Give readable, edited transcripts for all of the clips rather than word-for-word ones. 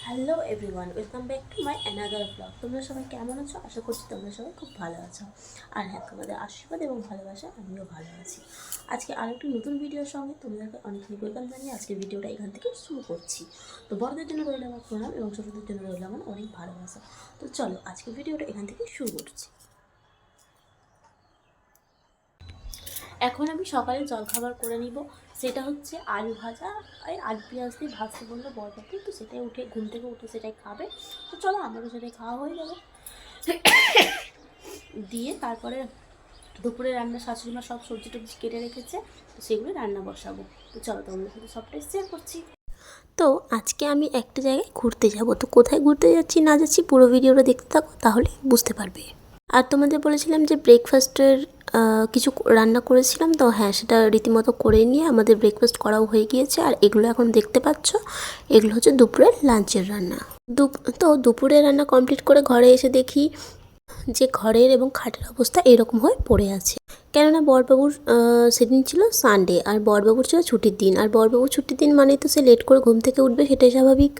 Hello everyone, welcome back to my another blog. তোমরা সবাই কেমন আছো? আশা করছি তোমরা সবাই খুব ভালো আছো। আর হ্যাঁ, তোমাদের আশীর্বাদ এবং ভালোবাসা আমিও ভালো আছি। আজকে আরেকটি নতুন ভিডিওর সঙ্গে তোমাদেরকে অনেক ওয়েলকাম জানিয়ে আজকের ভিডিওটা এখান থেকে শুরু করছি। তো বড়দের জন্য রইল আমার প্রণাম এবং ছোটদের জন্য রইল আমার অনেক ভালোবাসা। তো চলো আজকের ভিডিওটা এখান থেকে শুরু করছি। এখন আমি সকালে জলখাবার করে নিব। সেটা হচ্ছে আলু ভাজা, আলু পেঁয়াজ দিয়ে ভাজতে বললো বরবাটি, তো সেটাই উঠে ঘুম থেকে উঠে সেটাই খাবে। তো চলো আমারও সেটাই খাওয়া হয়ে যাবে। দিয়ে তারপরে দুপুরে রান্না শাশুড়িমা সব সবজি টবজি কেটে রেখেছে, তো সেগুলো রান্না বসাবো। তো চলো তোমাদের সাথে সবটাই শেয়ার করছি। তো আজকে আমি একটা জায়গায় ঘুরতে যাব। তো কোথায় ঘুরতে যাচ্ছি না যাচ্ছি পুরো ভিডিওটা দেখতে থাকো, তাহলে বুঝতে পারবে। আর তোমাদের বলেছিলাম যে ব্রেকফাস্টের কিছু রান্না করেছিলাম, তো হ্যাঁ সেটা রীতিমতো করে নিয়ে আমাদের ব্রেকফাস্ট করাও হয়ে গিয়েছে। আর এগুলো এখন দেখতে পাচ্ছ, এগুলো হচ্ছে দুপুরের লাঞ্চের রান্না। তো দুপুরের রান্না কমপ্লিট করে ঘরে এসে দেখি যে ঘরের এবং খাটের অবস্থা এরকম হয়ে পড়ে আছে। কেননা বরবাবুর সেদিন ছিল সানডে, আর বরবাবুর ছিল ছুটির দিন। আর বরবাবুর ছুটির দিন মানে তো সে লেট করে ঘুম থেকে উঠবে, সেটাই স্বাভাবিক।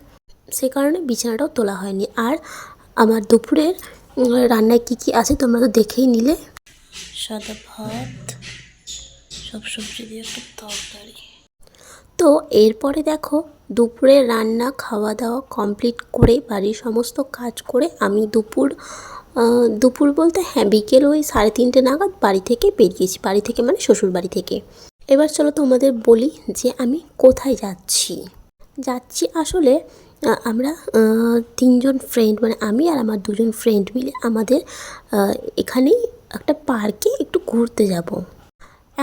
সে কারণে বিছানাটাও তোলা হয়নি। আর আমার দুপুরের রান্নায় কী কী আছে তোমরা তো দেখেই নিলে। সাদা ভাত, সব সবজি দিয়ে একটা তরকারি। তো এরপরে দেখো দুপুরের রান্না খাওয়া দাওয়া কমপ্লিট করে বাড়ির সমস্ত কাজ করে আমি দুপুর বলতে হ্যাঁ বিকেল ওই 3:30 নাগাদ বাড়ি থেকে বেরিয়েছি। বাড়ি থেকে মানে শ্বশুর বাড়ি থেকে। এবার চলো তোমাদের বলি যে আমি কোথায় যাচ্ছি আসলে আমরা তিনজন ফ্রেন্ড, মানে আমি আর আমার দুজন ফ্রেন্ড মিলে আমাদের এখানেই একটা পার্কে একটু ঘুরতে যাব।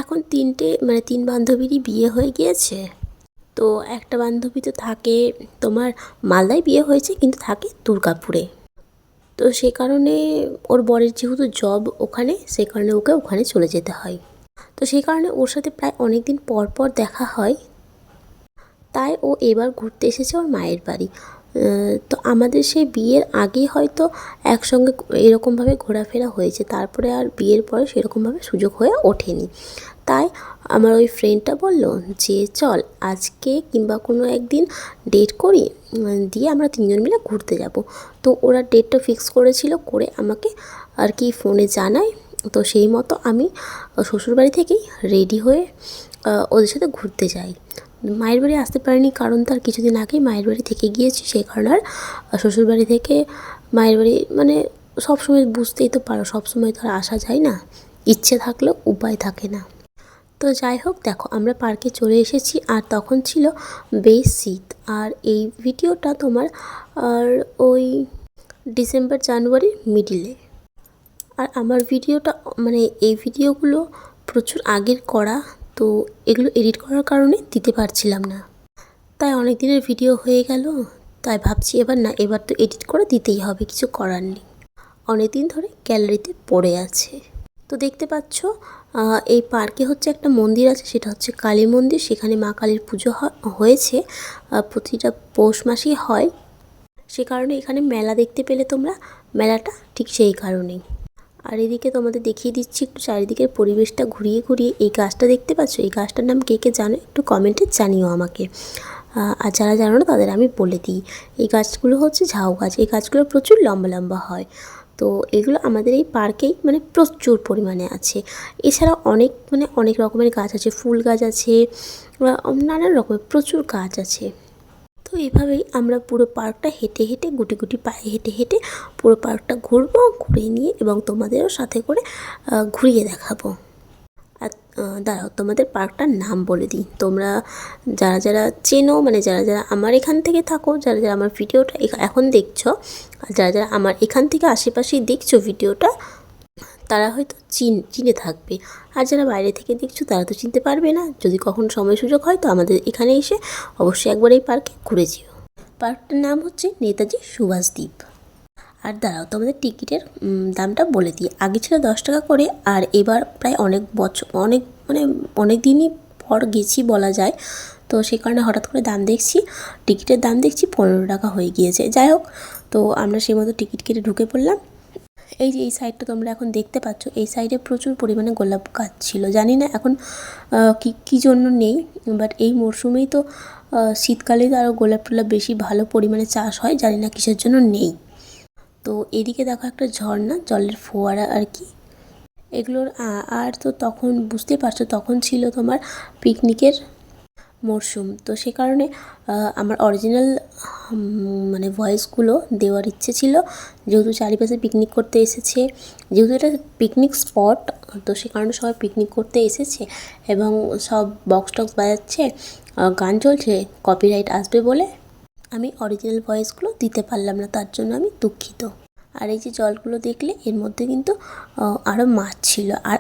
এখন তিন বান্ধবীরই বিয়ে হয়ে গিয়েছে। তো একটা বান্ধবী তো থাকে তোমার মালদায় বিয়ে হয়েছে, কিন্তু থাকে দুর্গাপুরে। তো সে কারণে ওর বরের যেহেতু জব ওখানে, সে কারণে ওকে ওখানে চলে যেতে হয়। তো সেই কারণে ওর সাথে প্রায় অনেক দিন পর পর দেখা হয়। তাই ও এবার ঘুরতে এসেছে ওর মায়ের বাড়ি। তো আমাদের সেই বিয়ের আগেই হয়তো একসঙ্গে এরকমভাবে ঘোরাফেরা হয়েছে, তারপরে আর বিয়ের পরে সেরকমভাবে সুযোগ হয়ে ওঠেনি। তাই আমার ওই ফ্রেন্ডটা বলল যে চল আজকে কিংবা কোনো একদিন ডেট করি, দিয়ে আমরা তিনজন মিলে ঘুরতে যাব। তো ওরা ডেটটা ফিক্স করেছিল, করে আমাকে আর কি ফোনে জানায়। তো সেই মতো আমি শ্বশুরবাড়ি থেকেই রেডি হয়ে ওদের সাথে ঘুরতে যাই। মায়ের বাড়ি আসতে পারিনি, কারণ তার কিছুদিন আগেই মায়ের বাড়ি থেকে গিয়েছি, সেই কারণে আর শ্বশুরবাড়ি থেকে মায়ের বাড়ি মানে সবসময় বুঝতেই তো পারো, সবসময় তো আর আসা যায় না, ইচ্ছে থাকলেও উপায় থাকে না। তো যাই হোক, দেখো আমরা পার্কে চলে এসেছি, আর তখন ছিল বেশ শীত। আর এই ভিডিওটা তোমার আর ওই ডিসেম্বর জানুয়ারির মিডিলে। আর আমার ভিডিওটা মানে এই ভিডিওগুলো প্রচুর আগের করা, তো এগুলো এডিট করার কারণে দিতে পারছিলাম না। তাই অনেক দিনের ভিডিও হয়ে গেল, তাই ভাবছি এবার তো এডিট করে দিতেই হবে, কিছু করার নেই। অনেক দিন ধরে গ্যালারিতে পড়ে আছে। তো দেখতে পাচ্ছ এই পার্কে হচ্ছে একটা মন্দির আছে, সেটা হচ্ছে কালী মন্দির। সেখানে মা কালীর পুজো হয়েছে, প্রতিটা পৌষ মাসেই হয়। সে কারণে এখানে মেলা দেখতে পেলে তোমরা, মেলাটা ঠিক সেই কারণেই। আর এদিকে তোমাদের দেখিয়ে দিচ্ছি একটু চারিদিকের পরিবেশটা ঘুরিয়ে ঘুরিয়ে। এই গাছটা দেখতে পাচ্ছ, এই গাছটার নাম কে কে জানো একটু কমেন্টে জানিও আমাকে। আর যারা জানো না তাদের আমি বলে দিই, এই গাছগুলো হচ্ছে ঝাউ গাছ। এই গাছগুলো প্রচুর লম্বা লম্বা হয়। তো এগুলো আমাদের এই পার্কেই মানে প্রচুর পরিমাণে আছে। এছাড়া অনেক রকমের গাছ আছে, ফুল গাছ আছে, নানান রকমের প্রচুর গাছ আছে। তো এভাবেই আমরা পুরো পার্কটা হেঁটে হেঁটে গুটি গুটি পায়ে হেঁটে হেঁটে পুরো পার্কটা ঘুরবো, ঘুরে নিয়ে এবং তোমাদেরও সাথে করে ঘুরিয়ে দেখাবো। আর দাঁড়াও তোমাদের পার্কটার নাম বলে দিই। তোমরা যারা যারা চেনো, মানে যারা যারা আমার এখান থেকে থাকো, যারা যারা আমার ভিডিওটা এখন দেখছো, আর যারা যারা আমার এখান থেকে আশেপাশেই দেখছো ভিডিওটা, তারা হয়তো চিনে থাকবে। আর যারা বাইরে থেকে দেখছো তারা তো চিনতে পারবে না। যদি কখন সময় সুযোগ হয় তো আমাদের এখানে এসে অবশ্যই একবার এই পার্কে ঘুরে যেও। পার্কটার নাম হচ্ছে নেতাজি সুভাষদ্বীপ। আর দাঁড়াও তোমাদের টিকিটের দামটা বলে দিই। আগে ছিল 10 টাকা করে, আর এবার প্রায় অনেক দিনই পর গেছি বলা যায়। তো সেই কারণে হঠাৎ করে টিকিটের দাম দেখছি 15 টাকা হয়ে গিয়েছে। যাই হোক, তো আমরা সেই মতো টিকিট কেটে ঢুকে পড়লাম। এই যে এই সাইডটা তোমরা এখন দেখতে পাচ্ছ, এই সাইডে প্রচুর পরিমাণে গোলাপ গাছ ছিল। জানি না এখন কী জন্য নেই, বাট এই মরশুমেই তো শীতকালে তো আরও গোলাপ টোলাপ বেশি ভালো পরিমাণে চাষ হয়, জানি না কিসের জন্য নেই। তো এদিকে দেখো একটা ঝর্ণা, জলের ফোয়ারা আর কি এগুলোর। আর তো তখন বুঝতে পারছো তখন ছিল তোমার পিকনিকের মরশুম, তো সে কারণে আমার অরিজিনাল মানে ভয়েসগুলো দেওয়ার ইচ্ছে ছিল, যেহেতু চারিপাশে পিকনিক করতে এসেছে, যেহেতু এটা পিকনিক স্পট, তো সে কারণে সবাই পিকনিক করতে এসেছে এবং সব বক্স টক্স বাজাচ্ছে, গান চলছে, কপিরাইট আসবে বলে আমি অরিজিনাল ভয়েসগুলো দিতে পারলাম না, তার জন্য আমি দুঃখিত। আর এই যে জলগুলো দেখলে এর মধ্যে কিন্তু আরও মাছ ছিল, আর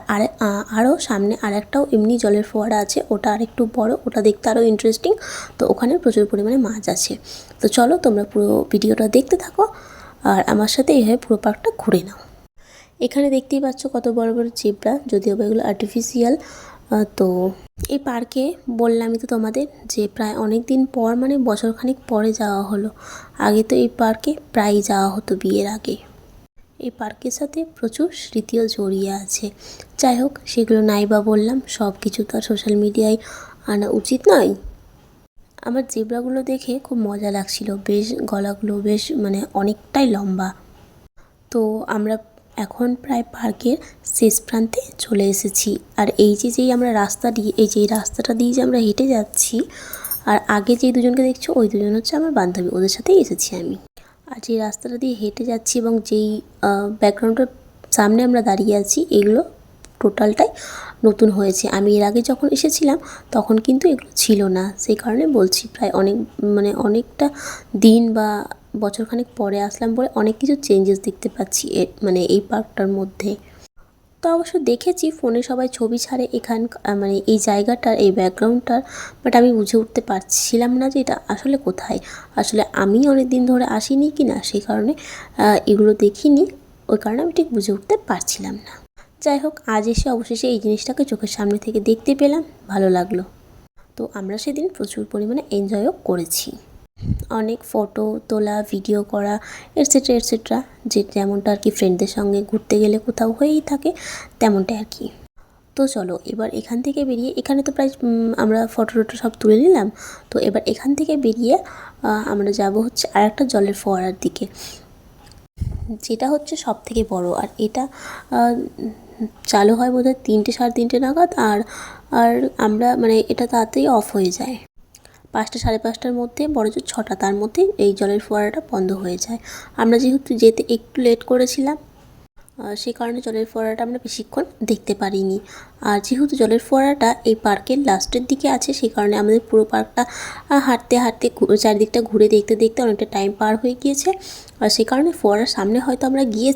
আরও সামনে আরেকটাও এমনি জলের ফোয়ারা আছে, ওটা আরেকটু বড়, ওটা দেখতে আরও ইন্টারেস্টিং। তো ওখানে প্রচুর পরিমাণে মাছ আছে। তো চলো তোমরা পুরো ভিডিওটা দেখতে থাকো আর আমার সাথে এইভাবে পুরো পার্কটা ঘুরে নাও। এখানে দেখতেই পাচ্ছ কত বড় বড় জেব্রা, যদিও বা এগুলো আর্টিফিশিয়াল। তো এই পার্কে বললামই তো তোমাদের যে প্রায় অনেক দিন পর, মানে বছরখানেক পরে যাওয়া হলো। আগে তো এই পার্কে প্রায়ই যাওয়া হতো বিয়ের আগে। এই পার্কের সাথে প্রচুর স্মৃতিও জড়িয়ে আছে। যাই হোক, সেগুলো নাই বা বললাম, সব কিছু তো আর সোশ্যাল মিডিয়ায় আনা উচিত নয়। আমার জেব্রাগুলো দেখে খুব মজা লাগছিল, বেশ গলাগুলো বেশ মানে অনেকটাই লম্বা। তো আমরা এখন প্রায় পার্কের শেষ প্রান্তে চলে এসেছি। আর এই যেই আমরা রাস্তা দিয়ে, এই যে রাস্তাটা দিয়ে যে আমরা হেঁটে যাচ্ছি, আর আগে যেই দুজনকে দেখছো ওই দুজন হচ্ছে আমার বান্ধবী, ওদের সাথেই এসেছি আমি। আর যে রাস্তাটা দিয়ে হেঁটে যাচ্ছি এবং যেই ব্যাকগ্রাউন্ডের সামনে আমরা দাঁড়িয়ে আছি, এগুলো টোটালটাই নতুন হয়েছে। আমি এর আগে যখন এসেছিলাম তখন কিন্তু এগুলো ছিল না, সেই কারণে বলছি প্রায় অনেকটা দিন বা বছরখানেক পরে আসলাম বলে অনেক কিছু চেঞ্জেস দেখতে পাচ্ছি মানে এই পার্কটার মধ্যে। তো অবশ্য দেখেছি ফোনে সবাই ছবি ছাড়ে মানে এই জায়গাটার, এই ব্যাকগ্রাউন্ডটার, বাট আমি বুঝে উঠতে পারছিলাম না যে এটা আসলে কোথায়। আসলে আমি অনেক দিন ধরে আসিনি কি না, সেই কারণে এগুলো দেখিনি, ওই কারণে আমি ঠিক বুঝে উঠতে পারছিলাম না। যাই হোক, আজ এসে অবশেষে এই জিনিসটাকে চোখের সামনে থেকে দেখতে পেলাম, ভালো লাগলো। তো আমরা সেদিন প্রচুর পরিমাণে এনজয়ও করেছি, অনেক ফটো তোলা, ভিডিও করা, এটসেট্রা এটসেট্রা, যে যেমনটা আর কি ফ্রেন্ডদের সঙ্গে ঘুরতে গেলে কোথাও হয়েই থাকে তেমনটাই আর কি। তো চলো এবার এখান থেকে বেরিয়ে, এখানে তো প্রায় আমরা ফটো টটো সব তুলে নিলাম। তো এবার এখান থেকে বেরিয়ে আমরা যাব হচ্ছে আরেকটা জলের ফোয়ারার দিকে, যেটা হচ্ছে সব থেকে বড়। আর এটা চালু হয় বোধহয় 3টে সাড়ে 3টে নাগাদ, আর আমরা মানে এটা তাড়াতাড়ি অফ হয়ে যায় 5টা সাড়ে 5টার মধ্যে, বড়জোর 6টা, তার মধ্যে এই জলের ফোয়ারাটা বন্ধ হয়ে যায়। আমরা যেহেতু যেতে একটু লেট করেছিলাম, সেই কারণে জলের ফোয়ারাটা আমরা বেশিক্ষণ দেখতে পারিনি। আর যেহেতু জলের ফোয়ারাটা এই পার্কের লাস্টের দিকে আছে, সেই কারণে আমাদের পুরো পার্কটা হাঁটতে হাঁটতে চারিদিকটা ঘুরে দেখতে দেখতে অনেকটা টাইম পার হয়ে গিয়েছে। আর সেই কারণে ফোয়ারার সামনে হয়তো আমরা গিয়ে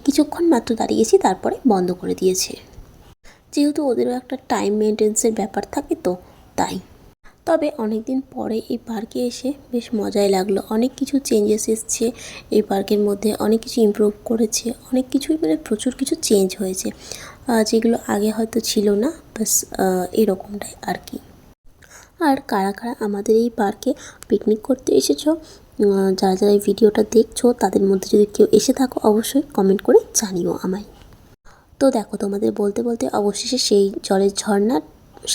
কিছুক্ষণ মাত্র দাঁড়িয়েছি, তারপরে বন্ধ করে দিয়েছে, যেহেতু ওদেরও একটা টাইম মেনটেন্সের ব্যাপার থাকে, তো তাই। তবে অনেক দিন পরে এই পার্কে এসে বেশ মজাই লাগলো, অনেক কিছু চেঞ্জেস এসছে এই পার্কের মধ্যে, অনেক কিছু ইমপ্রুভ করেছে, অনেক কিছুই মানে প্রচুর কিছু চেঞ্জ হয়েছে, যেগুলো আগে হয়তো ছিল না, বাস এরকমটাই আর কি। আর কারা কারা আমাদের এই পার্কে পিকনিক করতে এসেছো, যারা যারা এই ভিডিওটা দেখছো, তাদের মধ্যে যদি কেউ এসে থাকো অবশ্যই কমেন্ট করে জানিও আমায়। তো দেখো, তোমাদের বলতে বলতে অবশেষে সেই জলের ঝর্ণার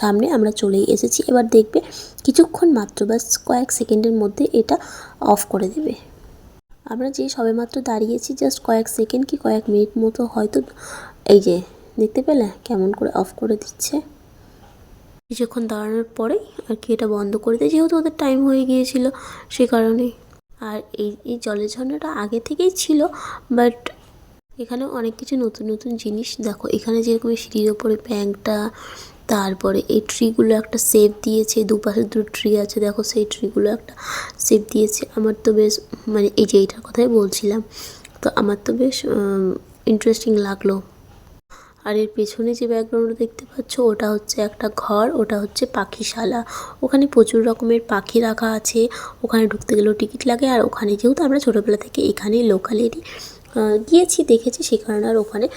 সামনে আমরা চলেই এসেছি। এবার দেখবে কিছুক্ষণ মাত্র, বাস কয়েক সেকেন্ডের মধ্যে এটা অফ করে দেবে। আমরা যে সবেমাত্র দাঁড়িয়েছি, জাস্ট কয়েক সেকেন্ড কি কয়েক মিনিট মতো হয়তো, এই যে দেখতে পেলে কেমন করে অফ করে দিচ্ছে। কিছুক্ষণ দাঁড়ানোর পরেই আর কি এটা বন্ধ করে দেয়, যেহেতু ওদের টাইম হয়ে গিয়েছিল সে কারণে। আর এই জলের ঝর্ণাটা আগে থেকেই ছিল, বাট এখানে অনেক কিছু নতুন নতুন জিনিস দেখো। এখানে যেরকম সিঁড়ির ওপরে ব্যাংকটা, তারপরে এই ট্রিগুলো একটা শেপ দিয়েছে, দুপাশে দুটো ট্রি আছে দেখো, সেই ট্রিগুলো একটা শেপ দিয়েছে। আমার তো বেশ মানে এই যে এইটার কথাই বলছিলাম, তো আমার তো বেশ ইন্টারেস্টিং লাগলো। আর এর পেছনে যে ব্যাকগ্রাউন্ডটা দেখতে পাচ্ছ, ওটা হচ্ছে একটা ঘর, ওটা হচ্ছে পাখিশালা। ওখানে প্রচুর রকমের পাখি রাখা আছে, ওখানে ঢুকতে গেলেও টিকিট লাগে। আর ওখানে যেহেতু আমরা ছোটোবেলা থেকে এখানেই লোকালেরই গিয়েছি, দেখেছি, সে কারণে আর ওখানে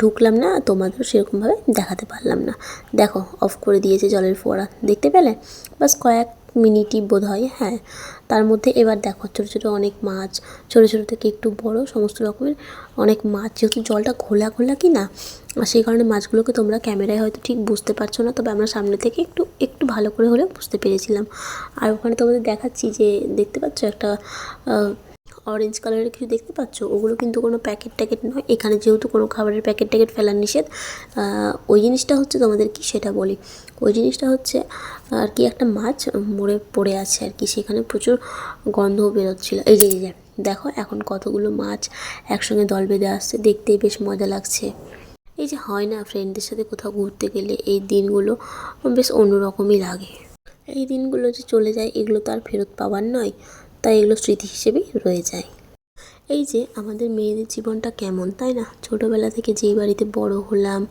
ঢুকলাম না, তোমাদের সেরকমভাবে দেখাতে পারলাম না। দেখো অফ করে দিয়েছে জলের ফোয়ারা, দেখতে পেলে? বাস কয়েক মিনিটই বোধ হয়, হ্যাঁ। তার মধ্যে এবার দেখো ছোটো ছোটো অনেক মাছ, ছোটো ছোটো থেকে একটু বড় সমস্ত রকমের অনেক মাছ, যেহেতু জলটা ঘোলা ঘোলা কি না, সেই কারণে মাছগুলোকে তোমরা ক্যামেরায় হয়তো ঠিক বুঝতে পারছো না, তবে আমরা সামনে থেকে একটু একটু ভালো করে হলেও বুঝতে পেরেছিলাম। আর ওখানে তোমাদের দেখাচ্ছি যে দেখতে পাচ্ছ একটা অরেঞ্জ কালারের কিছু দেখতে পাচ্ছ, ওগুলো কিন্তু কোনো প্যাকেট ট্যাকেট নয়। এখানে যেহেতু কোনো খাবারের প্যাকেট ট্যাকেট ফেলার নিষেধ, ওই জিনিসটা হচ্ছে তোমাদের কি সেটা বলি, ওই জিনিসটা হচ্ছে আর কি একটা মাছ মরে পড়ে আছে আর কি, সেখানে প্রচুর গন্ধও বেরোচ্ছিলো। এই যে দেখো এখন কতগুলো মাছ একসঙ্গে দল বেঁধে আসছে, দেখতেই বেশ মজা লাগছে। এই যে হয় না ফ্রেন্ডদের সাথে কোথাও ঘুরতে গেলে এই দিনগুলো বেশ অন্যরকমই লাগে। এই দিনগুলো যে চলে যায় এগুলো তো আর ফেরত পাওয়ার নয়, তাই এগুলো স্মৃতি হিসেবেই রয়ে যায়। এই যে আমাদের মেয়েদের জীবনটা কেমন, তাই না? ছোটোবেলা থেকে যেই বাড়িতে বড় হলাম,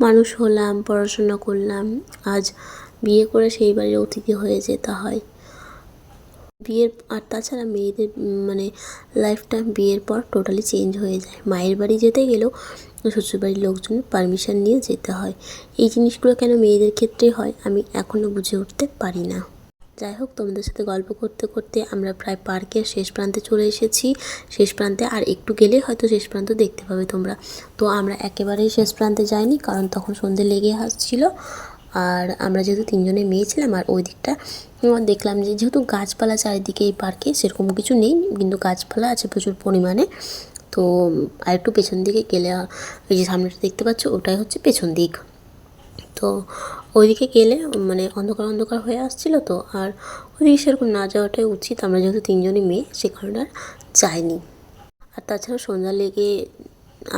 মানুষ হলাম, পড়াশোনা করলাম, আজ বিয়ে করে সেই বাড়ির অতিথি হয়ে যেতে হয়। বিয়ের আর তাছাড়া মেয়েদের মানে লাইফটা বিয়ের পর টোটালি চেঞ্জ হয়ে যায়। মায়ের বাড়ি যেতে গেলেও শ্বশুরবাড়ির লোকজনের পারমিশন নিয়ে যেতে হয়। এই জিনিসগুলো কেন মেয়েদের ক্ষেত্রে হয় আমি এখনও বুঝে উঠতে পারি না। যাই হোক, তোমাদের সাথে গল্প করতে করতে আমরা প্রায় পার্কের শেষ প্রান্তে চলে এসেছি। শেষ প্রান্তে আর একটু গেলে হয়তো শেষ প্রান্ত দেখতে পাবে তোমরা। তো আমরা একেবারেই শেষ প্রান্তে যাইনি, কারণ তখন সন্ধে লেগে আসছিল। আর আমরা যেহেতু তিনজনে মেয়ে ছিলাম, আর ওই দিকটা দেখলাম যে যেহেতু গাছপালা চারিদিকে এই পার্কে সেরকম কিছু নেই, কিন্তু গাছপালা আছে প্রচুর পরিমাণে। তো আর একটু পেছন দিকে গেলে ওই যে সামনেটা দেখতে পাচ্ছ ওটাই হচ্ছে পেছন দিক। তো ওইদিকে গেলে মানে অন্ধকার অন্ধকার হয়ে আসছিলো, তো আর ওইদিকে সেরকম না যাওয়াটাই উচিত। আমরা যেহেতু তিনজনই মেয়ে সে কারণে আর যাইনি। আর তাছাড়া সন্ধ্যা লেগে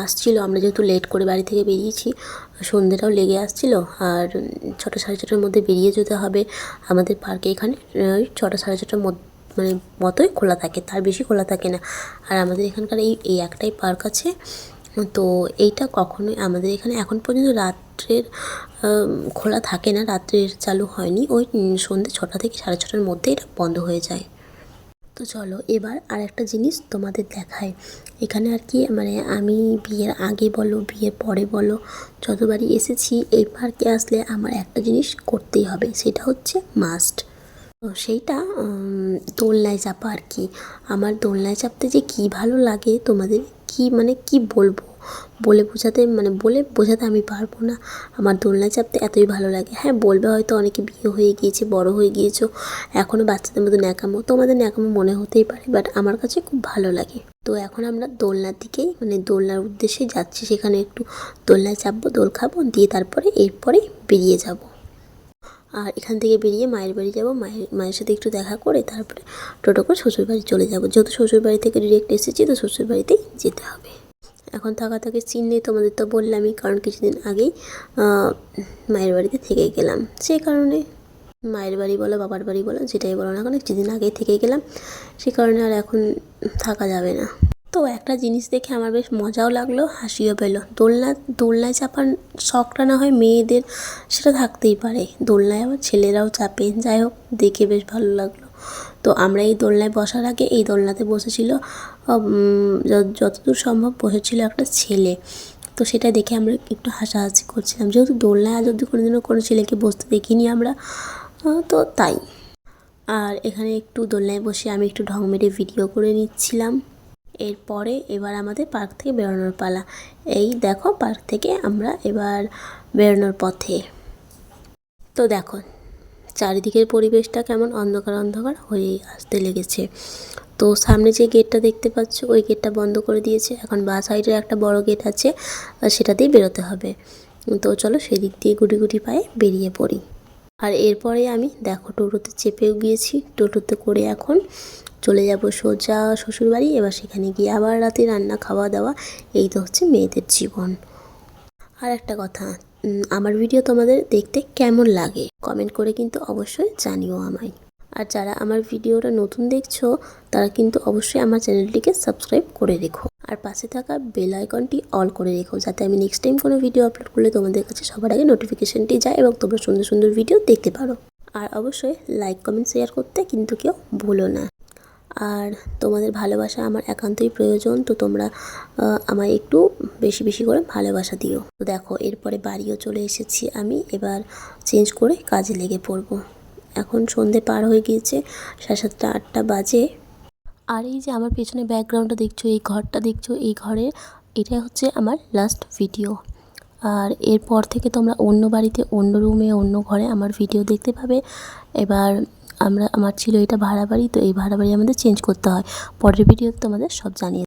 আসছিলো, আমরা যেহেতু লেট করে বাড়ি থেকে বেরিয়েছি, সন্ধ্যেটাও লেগে আসছিলো। আর 6টা সাড়ে 6টার মধ্যে বেরিয়ে যেতে হবে আমাদের পার্কে। এখানে ওই 6টা সাড়ে 6টার মানে মতোই খোলা থাকে, তার বেশি খোলা থাকে না। আর আমাদের এখানকার এই একটাই পার্ক আছে, তো এইটা কখনোই আমাদের এখানে এখন পর্যন্ত রাত্রের খোলা থাকে না, রাত্রের চালু হয়নি। ওই সন্ধ্যে 6টা থেকে সাড়ে 6টার মধ্যে এটা বন্ধ হয়ে যায়। তো চলো এবার আর একটা জিনিস তোমাদের দেখায়। এখানে আর কি মানে আমি বিয়ের আগে বলো বিয়ের পরে বলো যতবারই এসেছি এই পার্কে আসলে আমার একটা জিনিস করতেই হবে, সেটা হচ্ছে মাস্ট। তো সেইটা দোলনায় চাপা আর কি। আমার দোলনায় চাপতে যে কী ভালো লাগে তোমাদের কি বলবো, বলে বোঝাতে আমি পারবো না। আমার দোলনায় চাপতে এতই ভালো লাগে। হ্যাঁ, বলবে হয়তো অনেকে বিয়ে হয়ে গিয়েছে, বড় হয়ে গিয়েছো, এখনও বাচ্চাদের মতো ন্যাকামো, তোমাদের ন্যাকামো মনে হতেই পারে, বাট আমার কাছে খুব ভালো লাগে। তো এখন আমরা দোলনার দিকেই দোলনার উদ্দেশ্যে যাচ্ছি, সেখানে একটু দোলনায় চাপবো, দোল খাবো, দিয়ে তারপরে এরপরে বেরিয়ে যাব। আর এখান থেকে বেরিয়ে মায়ের বাড়ি যাব, মায়ের সাথে একটু দেখা করে তারপরে টোটো করে শ্বশুরবাড়ি চলে যাব। যেহেতু শ্বশুরবাড়ি থেকে ডিরেক্ট এসেছি, তো শ্বশুরবাড়িতেই যেতে হবে। এখন থাকার সিন নেই, তোমাদের তো বললামই, কারণ কিছুদিন আগেই মায়ের বাড়িতে থেকে গেলাম। সেই কারণে মায়ের বাড়ি বলো বাবার বাড়ি বলো যেটাই বলো না কেন, কিছুদিন আগেই থেকে গেলাম, সেই কারণে আর এখন থাকা যাবে না। তো একটা জিনিস দেখে আমার বেশ মজাও লাগলো, হাসিও পেলো। দোলনায় চাপার শখটা না হয় মেয়েদের, সেটা থাকতেই পারে, দোলনায় আবার ছেলেরাও চাপে। যাই হোক, দেখে বেশ ভালো লাগলো। তো আমরা এই দোলনায় বসার আগে এই দোলনাতে বসেছিল যতদূর সম্ভব বসেছিল একটা ছেলে। তো সেটা দেখে আমরা একটু হাসাহাসি করছিলাম, যেহেতু দোলনায় আজ অব্দি কোনোদিনও কোনো ছেলেকে বসতে দেখিনি আমরা, তো তাই। আর এখানে একটু দোলনায় বসে আমি একটু ঢং মেরে ভিডিও করে নিচ্ছিলাম। এরপরে এবার আমাদের পার্ক থেকে বেরোনোর পালা। এই দেখো পার্ক থেকে আমরা এবার বেরোনোর পথে। তো দেখো চারিদিকের পরিবেশটা কেমন অন্ধকার অন্ধকার হয়ে আসতে লেগেছে। তো সামনে যে গেটটা দেখতে পাচ্ছ ওই গেটটা বন্ধ করে দিয়েছে, এখন বাঁ সাইডে একটা বড় গেট আছে, সেটা দিয়ে বেরোতে হবে। তো চলো সেদিক দিয়ে গুটি গুটি পায়ে বেরিয়ে পড়ি। আর এরপরে আমি দেখো টোটোতে চেপেও গিয়েছি, টোটোতে করে এখন চলে যাব সোজা শ্বশুরবাড়ি। এবার সেখানে গিয়ে আবার রাতে রান্না খাওয়া দাওয়া, এই তো হচ্ছে মেয়েদের জীবন। আর একটা কথা, আমার ভিডিও তোমাদের দেখতে কেমন লাগে কমেন্ট করে কিন্তু অবশ্যই জানিও আমায়। আর যারা আমার ভিডিওটা নতুন দেখছো তারা কিন্তু অবশ্যই আমার চ্যানেলটিকে সাবস্ক্রাইব করে রেখো, আর পাশে থাকা বেল আইকনটি অল করে রেখো, যাতে আমি নেক্সট টাইম কোনো ভিডিও আপলোড করলে তোমাদের কাছে সবার আগে নোটিফিকেশনটি যায় এবং তোমরা সুন্দর সুন্দর ভিডিও দেখতে পারো। আর অবশ্যই লাইক কমেন্ট শেয়ার করতে কিন্তু কেউ ভুলো না। আর তোমাদের ভালোবাসা আমার একান্তই প্রয়োজন, তো তোমরা আমায় একটু বেশি বেশি করে ভালোবাসা দিও। তো দেখো এরপরে বাড়িও চলে এসেছি আমি, এবার চেঞ্জ করে কাজে লেগে পড়বো। এখন সন্ধে পার হয়ে গিয়েছে, 7:30 8টা বাজে। আর এই যে আমার পেছনে ব্যাকগ্রাউন্ডটা দেখছো, এই ঘরটা দেখছো, এই ঘরে এটা হচ্ছে আমার লাস্ট ভিডিও। আর এরপর থেকে তোমরা অন্য বাড়িতে, অন্য রুমে, অন্য ঘরে আমার ভিডিও দেখতে পাবে। এবার আমার ছিল এটা ভাড়া বাড়ি, তো এই ভাড়া বাড়ি আমাদের চেঞ্জ করতে হয়। পরের ভিডিওতে তোমাদের সব জানিয়ে